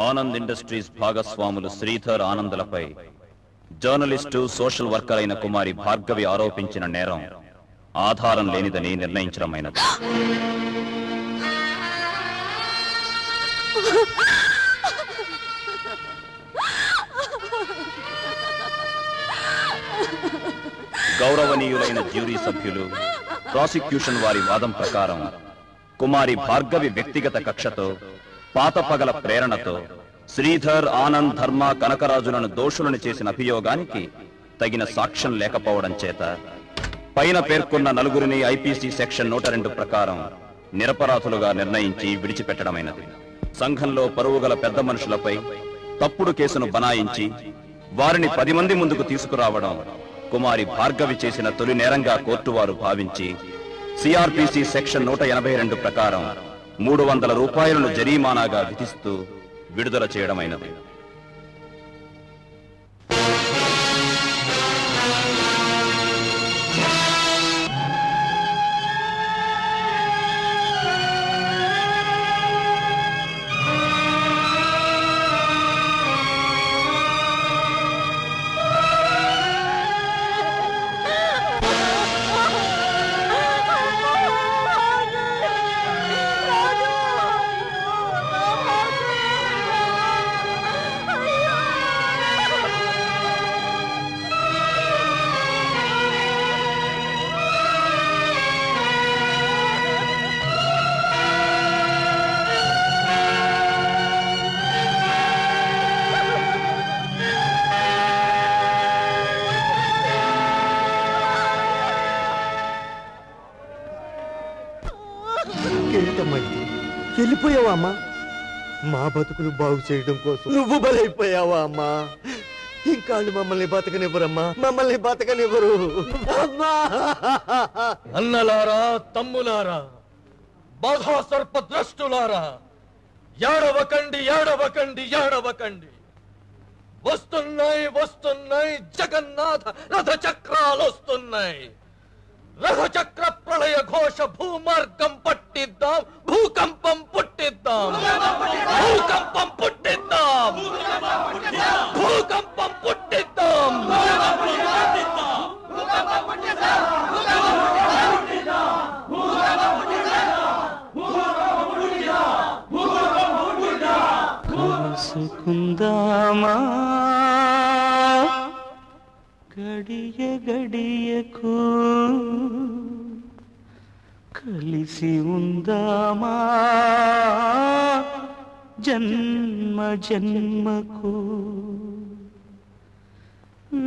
Anand industries భాగస్వాములు Sridhar ఆనందులపై journalist social worker అయిన కుమారి భార్గవి ఆరోపించిన నేరం ఆధారం లేనిదని నిర్ణయించడమైనది. గౌరవనీయులైన జ్యూరీ సభ్యులు ప్రాసిక్యూషన్ వారి వాదం ప్రకారం కుమారి భార్గవి వ్యక్తిగత కక్షతో పాత పగల ప్రేరణతో శ్రీధర్ ఆనంద్ ధర్మ కనకరాజులను దోషులను చేసిన అభియోగానికి తగిన సాక్ష్యం లేకపోవడం చేత పైన పేర్కొన్న నలుగురిని ఐపీసీ సెక్షన్ 102 ప్రకారం నిరపరాధులుగా నిర్ణయించి విడిచిపెట్టడమైనది. సంఘంలో పరువు గల పెద్ద మనుషులపై తప్పుడు కేసును బనాయించి వారిని 10 మంది ముందుకు తీసుకురావడం కుమారి భార్గవి చేసిన తొలి నేరంగా కోర్టు వారు భావించి సిఆర్పిసి సెక్షన్ 182 ప్రకారం 300 రూపాయలను జరిమానాగా విధిస్తూ విడుదల చేయడమైనది. వెళ్ళిపోయావా అమ్మా? మా బతుకులు బాగు చేయడం కోసం నువ్వు బలైపోయావా అమ్మా? ఇంకా మమ్మల్ని బతకనివ్వరమ్మా, మమ్మల్ని బతకనివ్వరు. అన్నలారా, తమ్ములారా, బాధా సర్పద్రష్టులారా, ఏడవకండి, ఏడవకండి, ఏడవకండి. వస్తున్నాయి వస్తున్నాయి జగన్నాథ రథ చక్రాలు వస్తున్నాయి. రథచక్ర ప్రళయ ఘోష భూమార్గం పట్టిద్దాం, భూకంపం పుట్టిద్దాం, భూకంపం పుట్టిద్దాం, భూకంపం పుట్టిద్దాం. కలుసుకుందామా గడియ గడియకు, కలిసి ఉందామా జన్మ జన్మకు.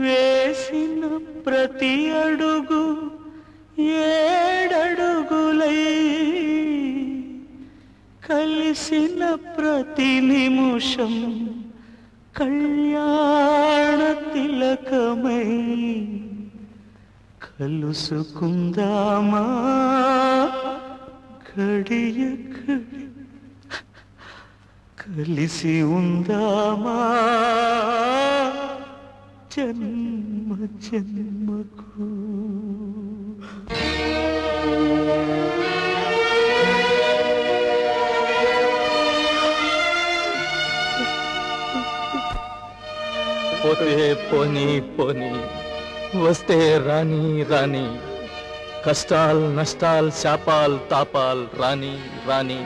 వేసిన ప్రతి అడుగు ఏడడుగులై, కలిసిన ప్రతి నిమిషం కళ్యాణ తిలకమై. కలుసుకుందామా గడియ గడి, కలిసి ఉందామా జన్మ జన్మకు. పోతే పోనీ పోనీ, వస్తే రాని రాని, కష్టాల్ నష్టాల్ శాపాల్ తాపాల్ రాని రాని.